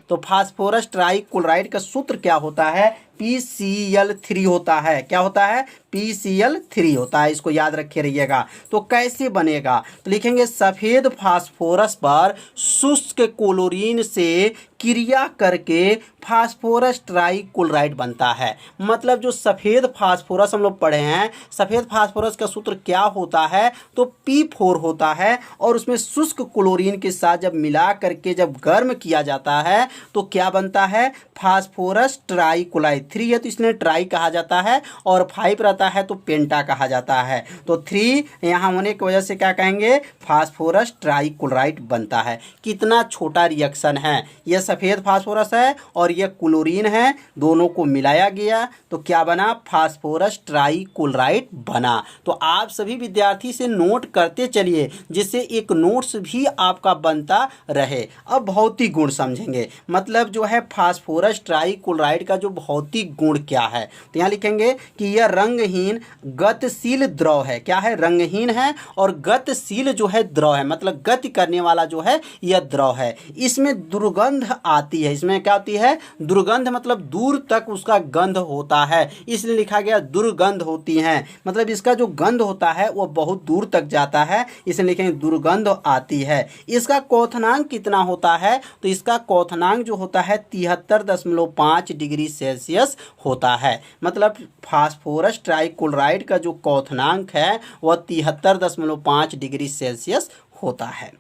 तो phosphorus trichloride का सूत्र क्या होता है? PCl3 होता है। क्या होता है? PCl3 होता है। इसको याद रखे रहिएगा। तो कैसे बनेगा? तो लिखेंगे सफ़ेद फास्फोरस पर शुष्क क्लोरीन से क्रिया करके फास्फोरस ट्राइक्लोराइड बनता है। मतलब जो सफ़ेद फास्फोरस हम लोग पढ़े हैं, सफ़ेद फास्फोरस का सूत्र क्या होता है? तो P4 होता है और उसमें शुष्क क्लोरीन के साथ जब मिला करके जब गर्म किया जाता है तो क्या बनता है? Phosphorus trichloride. 3 है तो इसलिए ट्राई कहा जाता है और 5 रहता है तो पेंटा कहा जाता है। तो 3 यहाँ होने की वजह से क्या कहेंगे? फास्फोरस ट्राइक्लोराइड बनता है। कितना छोटा रिएक्शन है। यह सफ़ेद फास्फोरस है और यह क्लोरीन है, दोनों को मिलाया गया तो क्या बना? फास्फोरस ट्राइक्लोराइड बना। तो आप सभी विद्यार्थी से नोट करते चलिए जिससे एक नोट्स भी आपका बनता रहे। अब भौतिक गुण समझेंगे। मतलब जो है फास्फोरस ट्राइक्लोराइड का जो भौतिक गुण क्या है? तो यहाँ लिखेंगे कि यह रंगहीन गतिशील द्रव है। क्या है? रंगहीन है और गतिशील जो है द्रव है। मतलब गति करने वाला जो है यह द्रव है। इसमें दुर्गंध आती है। इसमें क्या होती है? दुर्गंध। मतलब दूर तक उसका गंध होता है, इसलिए लिखा गया दुर्गंध होती है। मतलब इसका जो गंध होता है वो बहुत दूर तक जाता है, इसलिए लिखेंगे दुर्गंध आती है। इसका क्वथनांक कितना होता है? तो इसका क्वथनांक जो होता है 73.5 डिग्री सेल्सियस होता है। मतलब फास्फोरस ट्राइक्लोराइड का जो क्वथनांक है वह 73.5 डिग्री सेल्सियस होता है।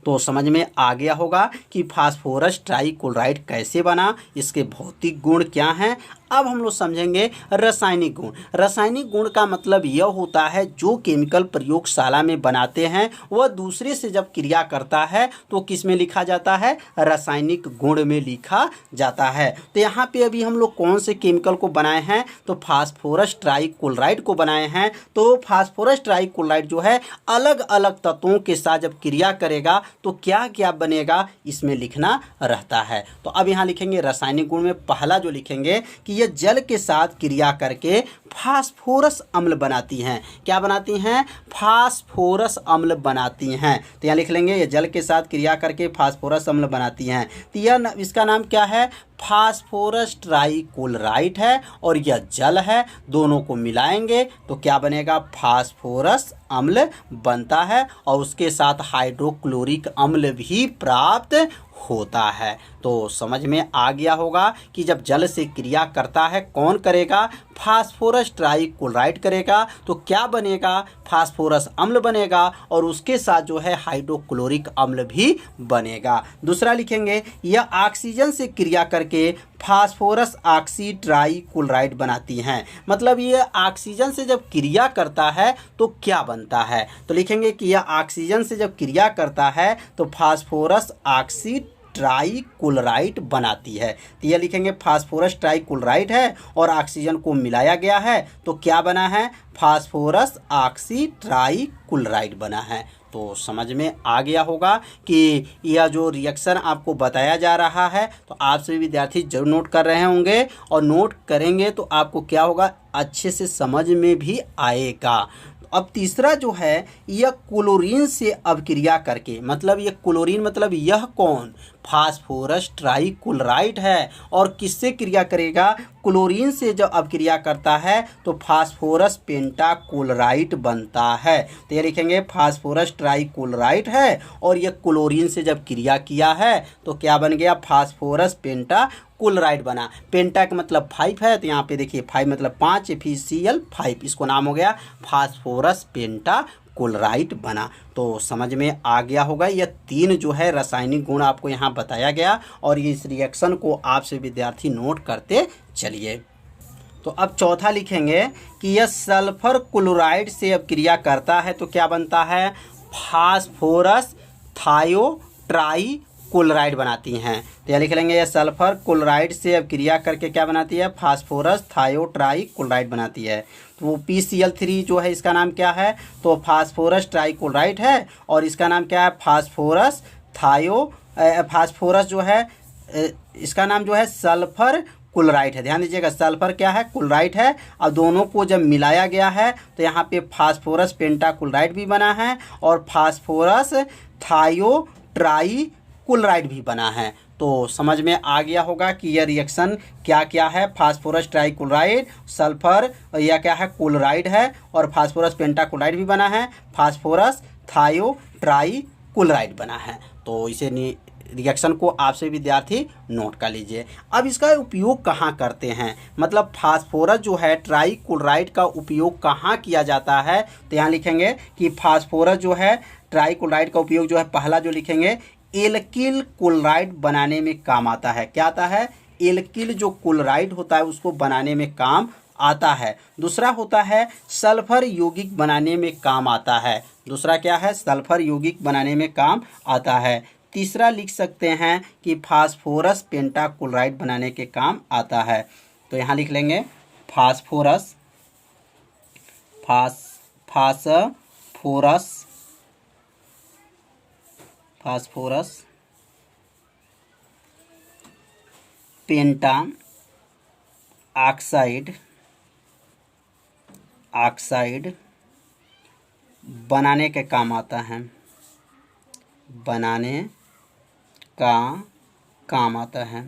तो समझ में आ गया होगा कि फास्फोरस ट्राइक्लोराइड कैसे बना, इसके भौतिक गुण क्या हैं। अब हम लोग समझेंगे रासायनिक गुण। रासायनिक गुण का मतलब यह होता है जो केमिकल प्रयोगशाला में बनाते हैं वह दूसरे से जब क्रिया करता है तो किस में लिखा जाता है? रासायनिक गुण में लिखा जाता है। तो यहाँ पे अभी हम लोग कौन से केमिकल को बनाए हैं? तो फास्फोरस ट्राइक्लोराइड को बनाए हैं। तो फास्फोरस ट्राइक्लोराइड जो है अलग अलग तत्वों के साथ जब क्रिया करेगा तो क्या क्या बनेगा, इसमें लिखना रहता है। तो अब यहाँ लिखेंगे रासायनिक गुण में पहला जो लिखेंगे कि यह जल के साथ क्रिया करके फास्फोरस अम्ल बनाती हैं। क्या बनाती हैं? फास्फोरस अम्ल बनाती हैं। तो यहाँ लिख लेंगे ये जल के साथ क्रिया करके फास्फोरस अम्ल बनाती हैं। तो यह इसका नाम क्या है? फास्फोरस ट्राइक्लोराइड है और यह जल है। दोनों को मिलाएंगे तो क्या बनेगा? फास्फोरस अम्ल बनता है और उसके साथ हाइड्रोक्लोरिक अम्ल भी प्राप्त होता है। तो समझ में आ गया होगा कि जब जल से क्रिया करता है कौन करेगा? फास्फोरस ट्राइक्लोराइड करेगा। तो क्या बनेगा? फास्फोरस अम्ल बनेगा और उसके साथ जो है हाइड्रोक्लोरिक अम्ल भी बनेगा। दूसरा लिखेंगे यह ऑक्सीजन से क्रिया करके फास्फोरस ऑक्सी ट्राइक्लोराइड बनाती हैं। मतलब ये ऑक्सीजन से जब क्रिया करता है तो क्या बनता है? तो लिखेंगे कि यह ऑक्सीजन से जब क्रिया करता है तो फास्फोरस ऑक्सी ट्राइक्लोराइड बनाती है। तो यह लिखेंगे फास्फोरस ट्राइक्लोराइड है और ऑक्सीजन को मिलाया गया है तो क्या बना है? फास्फोरस ऑक्सी ट्राइक्लोराइड बना है। तो समझ में आ गया होगा कि यह जो रिएक्शन आपको बताया जा रहा है तो आप सभी विद्यार्थी जरूर नोट कर रहे होंगे और नोट करेंगे तो आपको क्या होगा? अच्छे से समझ में भी आएगा। अब तीसरा जो है यह क्लोरीन से अभिक्रिया करके, मतलब यह क्लोरीन मतलब यह कौन? फास्फोरस ट्राइक्लोराइड है और किससे क्रिया करेगा? क्लोरीन से जब अभिक्रिया करता है तो फास्फोरस पेंटाक्लोराइड बनता है। तो ये लिखेंगे फास्फोरस ट्राइक्लोराइड है और यह क्लोरीन से जब क्रिया किया है तो क्या बन गया? फास्फोरस पेंटाक्लोराइड बना। पेंटा का मतलब 5 है तो यहाँ पे देखिए 5 मतलब 5 FeCl5, इसको नाम हो गया फास्फोरस पेंटाक्लोराइड बना। तो समझ में आ गया होगा। यह 3 जो है रासायनिक गुण आपको यहाँ बताया गया और इस रिएक्शन को आपसे विद्यार्थी नोट करते चलिए। तो अब चौथा लिखेंगे कि यह सल्फर क्लोराइड से अब क्रिया करता है तो क्या बनता है? फास्फोरस थायोट्राइक्लोराइड बनाती हैं। तो यह लिख लेंगे यह सल्फर क्लोराइड से अब क्रिया करके क्या बनाती है? फास्फोरस थायोट्राइक्लोराइड बनाती है। तो वो PCl3 जो है इसका नाम क्या है? तो फास्फोरस ट्राइक्लोराइड है और इसका नाम क्या है? फास्फोरस जो है इसका नाम जो है सल्फर क्लोराइड है। ध्यान दीजिएगा सल्फर क्या है? क्लोराइड है। अब दोनों को जब मिलाया गया है तो यहाँ पे फास्फोरस पेंटाक्लोराइड भी बना है और फास्फोरस थायोट्राइक्लोराइड भी बना है। तो समझ में आ गया होगा कि यह रिएक्शन क्या क्या है। फास्फोरस ट्राइक्लोराइड, सल्फर या क्या है क्लोराइड है, और फास्फोरस पेंटाक्लोराइड भी बना है, फास्फोरस थायो ट्राइक्लोराइड बना है। तो इसे रिएक्शन को आपसे विद्यार्थी नोट कर लीजिए। अब इसका उपयोग कहाँ करते हैं, मतलब फास्फोरस जो है ट्राइक्लोराइड का उपयोग कहाँ किया जाता है। तो यहाँ लिखेंगे कि फास्फोरस जो है ट्राइक्लोराइड का उपयोग जो है, पहला जो लिखेंगे एल्किल क्लोराइड बनाने में काम आता है। क्या आता है, एल्किल जो क्लोराइड होता है उसको बनाने में काम आता है। दूसरा होता है सल्फर यौगिक बनाने में काम आता है। दूसरा क्या है, सल्फर यौगिक बनाने में काम आता है। तीसरा लिख सकते हैं कि फास्फोरस पेंटाक्लोराइड बनाने के काम आता है। तो यहाँ लिख लेंगे फास्फोरस पेंटा ऑक्साइड बनाने के काम आता है, बनाने का काम आता है।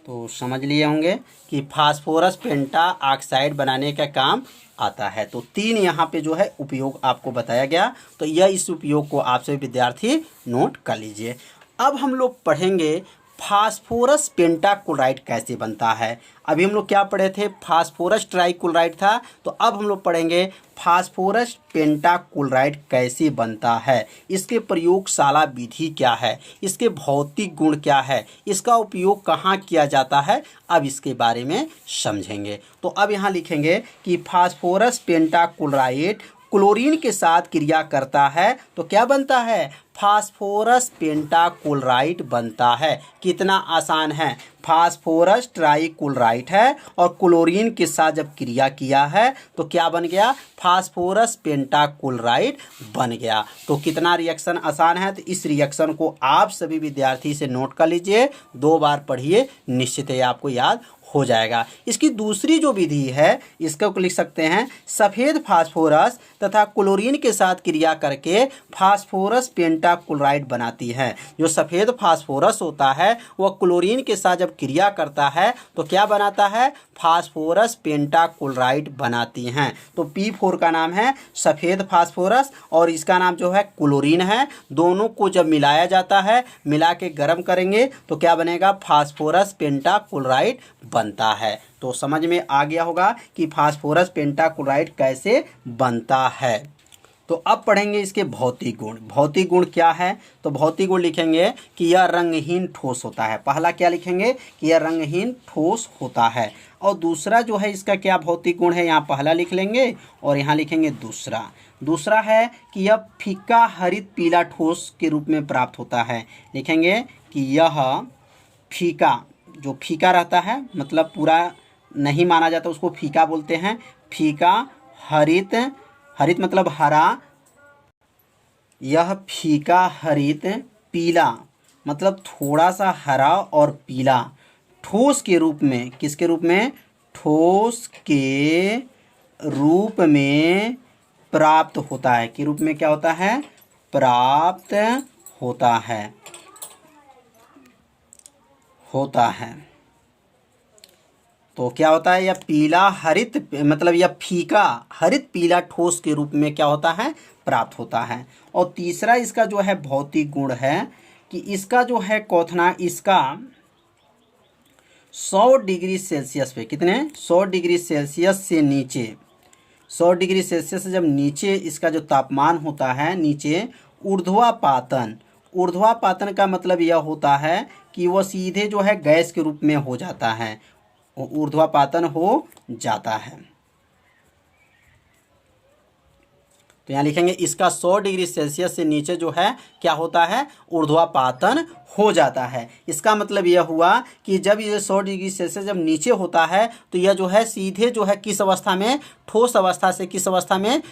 तो समझ लिए होंगे कि फास्फोरस पेंटा ऑक्साइड बनाने का काम आता है। तो 3 यहाँ पे जो है उपयोग आपको बताया गया। तो यह इस उपयोग को आपसे विद्यार्थी नोट कर लीजिए। अब हम लोग पढ़ेंगे फास्फोरस पेंटाक्लोराइड कैसे बनता है। अभी हम लोग क्या पढ़े थे, फास्फोरस ट्राइक्लोराइड था। तो अब हम लोग पढ़ेंगे फास्फोरस पेंटाक्लोराइड कैसे बनता है, इसके प्रयोगशाला विधि क्या है, इसके भौतिक गुण क्या है, इसका उपयोग कहाँ किया जाता है, अब इसके बारे में समझेंगे। तो अब यहाँ लिखेंगे कि फास्फोरस पेंटाक्लोराइड क्लोरीन के साथ क्रिया करता है तो क्या बनता है, फास्फोरस पेंटाक्लोराइड बनता है। कितना आसान है, फास्फोरस ट्राइक्लोराइड है और क्लोरीन के साथ जब क्रिया किया है तो क्या बन गया, फास्फोरस पेंटाक्लोराइड बन गया। तो कितना रिएक्शन आसान है। तो इस रिएक्शन को आप सभी विद्यार्थी से नोट कर लीजिए, 2 बार पढ़िए, निश्चित ही आपको याद हो जाएगा। इसकी दूसरी जो विधि है इसको लिख सकते हैं सफ़ेद फास्फोरस तथा क्लोरीन के साथ क्रिया करके फास्फोरस पेंटाक्लोराइड बनाती है। जो सफ़ेद फास्फोरस होता है वह क्लोरीन के साथ जब क्रिया करता है तो क्या बनाता है, फास्फोरस पेंटाक्लोराइड बनाती हैं। तो P4 का नाम है सफ़ेद फास्फोरस और इसका नाम जो है क्लोरीन है। दोनों को जब मिलाया जाता है, मिला के गर्म करेंगे तो क्या बनेगा, फास्फोरस पेंटाक्लोराइड बनता है। तो समझ में आ गया होगा कि फास्फोरस पेंटाक्लोराइड कैसे बनता है। तो अब पढ़ेंगे इसके भौतिक गुण। भौतिक गुण क्या है, तो भौतिक गुण लिखेंगे कि यह रंगहीन ठोस होता है। पहला क्या लिखेंगे कि यह रंगहीन ठोस होता है। और दूसरा जो है इसका क्या भौतिक गुण है, यहाँ पहला लिख लेंगे और यहाँ लिखेंगे दूसरा। दूसरा है कि यह फीका हरित पीला ठोस के रूप में प्राप्त होता है। लिखेंगे कि यह फीका, जो फीका रहता है मतलब पूरा नहीं माना जाता उसको फीका बोलते हैं। फीका हरित, हरित मतलब हरा, यह फीका हरित पीला मतलब थोड़ा सा हरा और पीला, ठोस के रूप में, किसके रूप में, ठोस के रूप में प्राप्त होता है। के रूप में क्या होता है, प्राप्त होता है। तो क्या होता है, यह पीला हरित मतलब यह फीका हरित पीला ठोस के रूप में क्या होता है, प्राप्त होता है। और तीसरा इसका जो है भौतिक गुण है कि इसका जो है क्वथना, इसका 100 डिग्री सेल्सियस पे, कितने, 100 डिग्री सेल्सियस से नीचे, 100 डिग्री सेल्सियस से जब नीचे इसका जो तापमान होता है नीचे, ऊर्ध्वापातन, ऊर्ध्वापातन का मतलब यह होता है कि वह सीधे जो है गैस के रूप में हो जाता है, ऊर्ध्वापातन हो जाता है। तो यहाँ लिखेंगे इसका 100 डिग्री सेल्सियस से नीचे जो है क्या होता है, ऊर्ध्वापातन हो जाता है। इसका मतलब यह हुआ कि जब ये 100 डिग्री सेल्सियस जब नीचे होता है तो यह जो है सीधे जो है किस अवस्था में, ठोस अवस्था से किस अवस्था में,